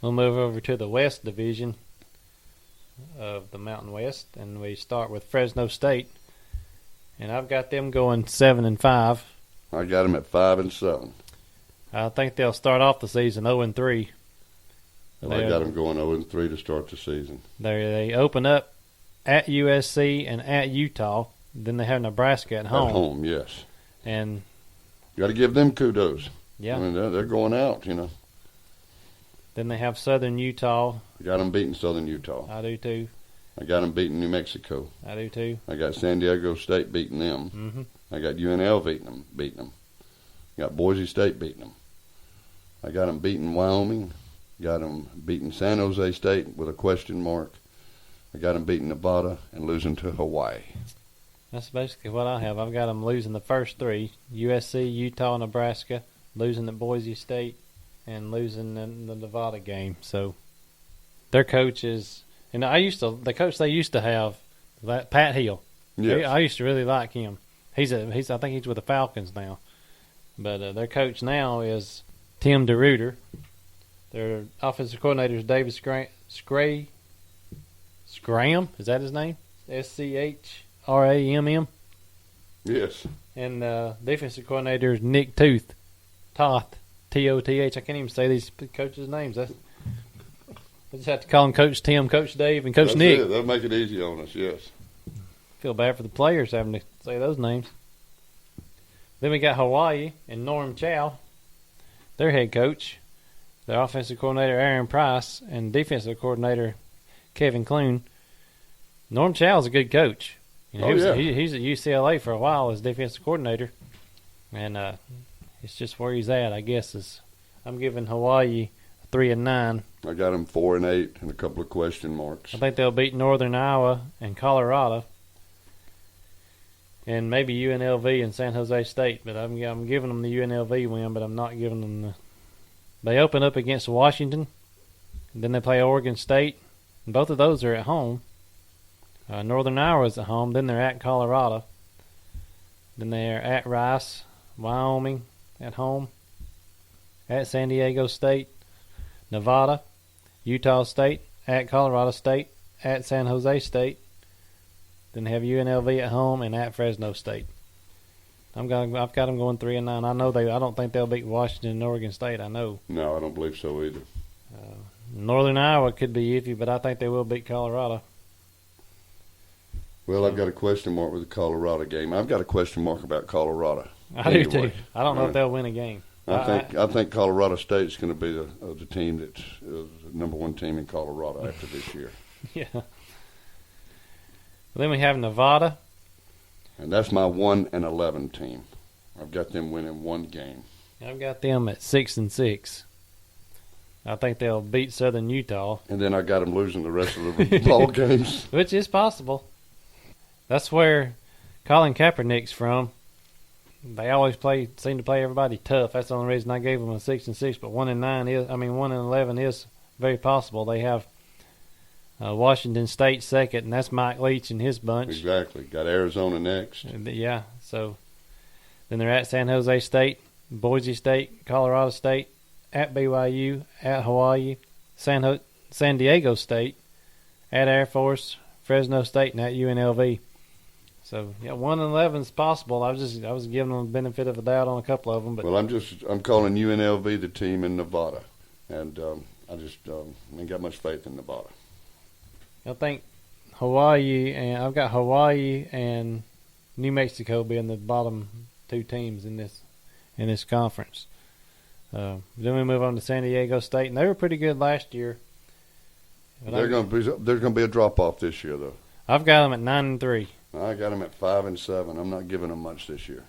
We'll move over to the West Division of the Mountain West, and we start with Fresno State. And I've got them going 7-5. I got them at 5-7. I think they'll start off the season 0-3. I got them going 0-3 to start the season. They open up at USC and at Utah. Then they have Nebraska at home. At home, yes. And you got to give them kudos. Yeah. I mean, they're going out, Then they have Southern Utah. I got them beating Southern Utah. I do too. I got them beating New Mexico. I do too. I got San Diego State beating them. Mm-hmm. I got UNL beating them. I got Boise State beating them. I got them beating Wyoming. Got them beating San Jose State with a question mark. I got them beating Nevada and losing to Hawaii. That's basically what I have. I've got them losing the first three: USC, Utah, Nebraska, losing at Boise State, and losing in the Nevada game. So their coach is, and the coach they used to have, Pat Hill. Yes. I used to really like him. I think he's with the Falcons now. But their coach now is Tim DeRuyter. Their offensive coordinator is David Scram. Is that his name? SCHRAMM. Yes. And defensive coordinator is Nick Toth. Toth. I can't even say these coaches' names. I just have to call them Coach Tim, Coach Dave, and Coach Nick. That'll make it easy on us, yes. Feel bad for the players having to say those names. Then we got Hawaii and Norm Chow, their head coach, their offensive coordinator Aaron Price, and defensive coordinator Kevin Clune. Norm Chow is a good coach. He's at UCLA for a while as defensive coordinator, and it's just where he's at, I guess. I'm giving Hawaii 3-9. I got them 4-8 and a couple of question marks. I think they'll beat Northern Iowa and Colorado, and maybe UNLV and San Jose State. But I'm giving them the UNLV win, but I'm not giving them the. They open up against Washington, and then they play Oregon State, and both of those are at home. Northern Iowa's at home. Then they're at Colorado. Then they're at Rice, Wyoming at home, at San Diego State, Nevada, Utah State, at Colorado State, at San Jose State. Then they have UNLV at home and at Fresno State. I've got them going 3-9. I don't think they'll beat Washington and Oregon State. I know. No, I don't believe so either. Northern Iowa could be iffy, but I think they will beat Colorado. Well, I've got a question mark with the Colorado game. I've got a question mark about Colorado. I do too. I don't know if they'll win a game. I think Colorado State's going to be the team that's the number one team in Colorado after this year. Yeah. Well, then we have Nevada. And that's my 1-11 team. I've got them winning one game. I've got them at 6-6. I think they'll beat Southern Utah. And then I got them losing the rest of the ball games. Which is possible. That's where Colin Kaepernick's from. They always seem to play everybody tough. That's the only reason I gave them a 6-6. But 1-11 is very possible. They have Washington State second, and that's Mike Leach and his bunch. Exactly. Got Arizona next. Yeah. So then they're at San Jose State, Boise State, Colorado State, at BYU, at Hawaii, San Diego State, at Air Force, Fresno State, and at UNLV. So 1-11 is possible. I was giving them the benefit of the doubt on a couple of them, but well, I'm calling UNLV the team in Nevada, and I just ain't got much faith in Nevada. I think I've got Hawaii and New Mexico being the bottom two teams in this conference. Then we move on to San Diego State, and they were pretty good last year. There's going to be a drop off this year, though. I've got them at 9-3. I got them at 5-7. I'm not giving them much this year.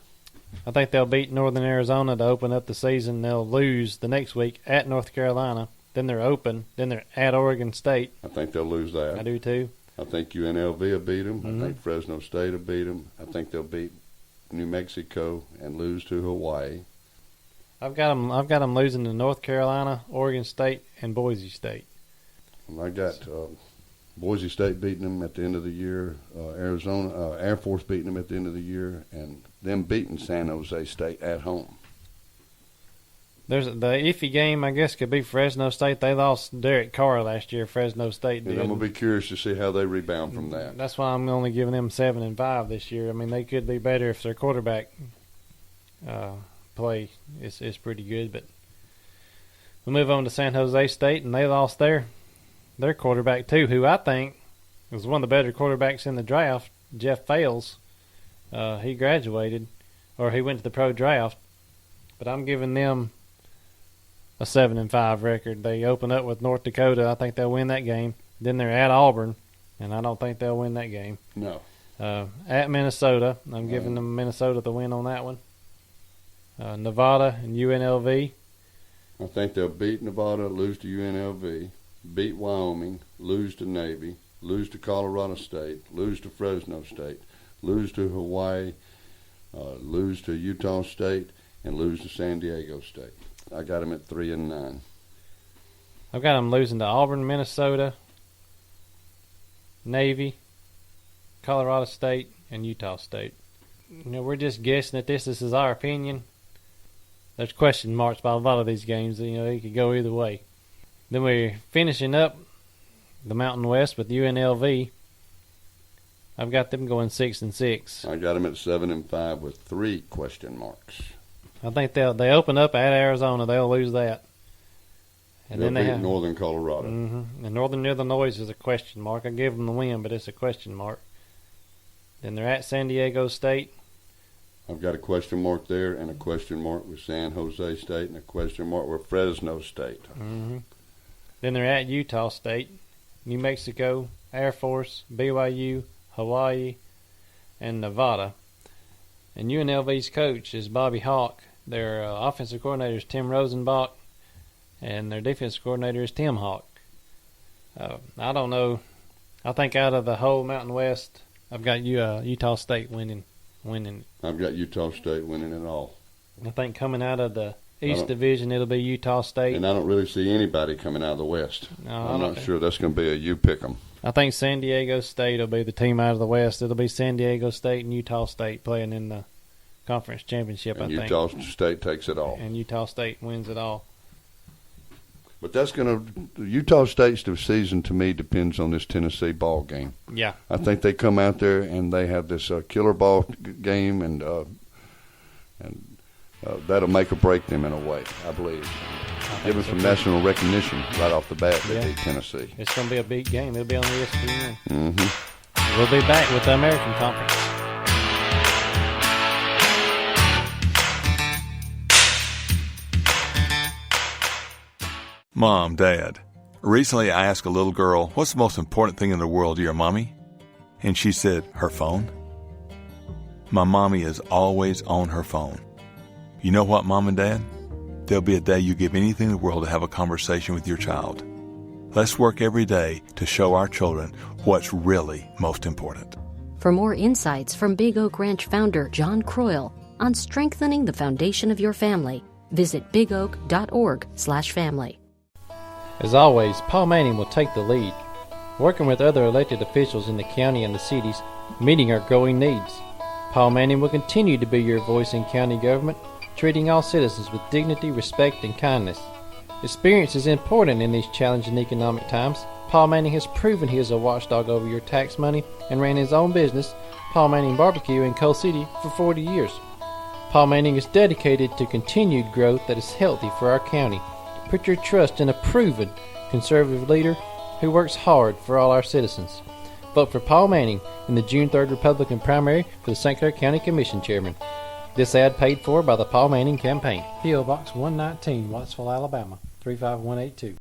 I think they'll beat Northern Arizona to open up the season. They'll lose the next week at North Carolina. Then they're open. Then they're at Oregon State. I think they'll lose that. I do too. I think UNLV will beat them. Mm-hmm. I think Fresno State will beat them. I think they'll beat New Mexico and lose to Hawaii. I've got them losing to North Carolina, Oregon State, and Boise State. And I got Boise State beating them at the end of the year, Arizona Air Force beating them at the end of the year, and them beating San Jose State at home. There's the iffy game, I guess, could be Fresno State. They lost Derek Carr last year. Fresno State did. And I'm gonna be curious to see how they rebound from that. That's why I'm only giving them 7-5 this year. I mean, they could be better if their quarterback play is pretty good. But we'll move on to San Jose State, and they lost their quarterback too, who I think was one of the better quarterbacks in the draft. Jeff Fales. He graduated, or he went to the pro draft. But I'm giving them a 7-5 record. They open up with North Dakota. I think they'll win that game. Then they're at Auburn, and I don't think they'll win that game. No. At Minnesota, I'm giving them Minnesota the win on that one. Nevada and UNLV. I think they'll beat Nevada, lose to UNLV, beat Wyoming, lose to Navy, lose to Colorado State, lose to Fresno State, lose to Hawaii, lose to Utah State, and lose to San Diego State. I got them at 3-9. I've got them losing to Auburn, Minnesota, Navy, Colorado State, and Utah State. You know, we're just guessing at this. This is our opinion. There's question marks by a lot of these games. You know, they could go either way. Then we're finishing up the Mountain West with UNLV. I've got them going 6-6. I got them at 7-5 with 3 question marks. I think they open up at Arizona. They'll lose that. And They'll then they beat have Northern Colorado. And Northern Illinois is a question mark. I give them the win, but it's a question mark. Then they're at San Diego State. I've got a question mark there, and a question mark with San Jose State, and a question mark with Fresno State. Then they're at Utah State, New Mexico, Air Force, BYU, Hawaii, and Nevada. And UNLV's coach is Bobby Hawk. Their offensive coordinator is Tim Rosenbach, and their defensive coordinator is Tim Hawk. I don't know. I think out of the whole Mountain West, I've got Utah State winning. I've got Utah State winning it all. I think coming out of the East Division, it'll be Utah State. And I don't really see anybody coming out of the West. No, I'm not sure that's going to be a you pick 'em. I think San Diego State will be the team out of the West. It'll be San Diego State and Utah State playing in the conference championship, And I think. Utah State takes it all. And Utah State wins it all. But that's going to – Utah State's season, to me, depends on this Tennessee ball game. Yeah. I think they come out there and they have this killer ball game, and that'll make or break them in a way, I believe. Give them some national recognition right off the bat. They beat Tennessee. It's going to be a big game. It'll be on ESPN. Mm-hmm. We'll be back with the American Conference. Mom, Dad, recently I asked a little girl, what's the most important thing in the world to your mommy? And she said, her phone. My mommy is always on her phone. You know what, Mom and Dad? There'll be a day you give anything in the world to have a conversation with your child. Let's work every day to show our children what's really most important. For more insights from Big Oak Ranch founder John Croyle on strengthening the foundation of your family, visit bigoak.org/family. As always, Paul Manning will take the lead, working with other elected officials in the county and the cities, meeting our growing needs. Paul Manning will continue to be your voice in county government, treating all citizens with dignity, respect, and kindness. Experience is important in these challenging economic times. Paul Manning has proven he is a watchdog over your tax money and ran his own business, Paul Manning Barbecue, in Coal City for 40 years. Paul Manning is dedicated to continued growth that is healthy for our county. Put your trust in a proven conservative leader who works hard for all our citizens. Vote for Paul Manning in the June 3rd Republican primary for the St. Clair County Commission Chairman. This ad paid for by the Paul Manning Campaign. P.O. Box 119, Wattsville, Alabama, 35182.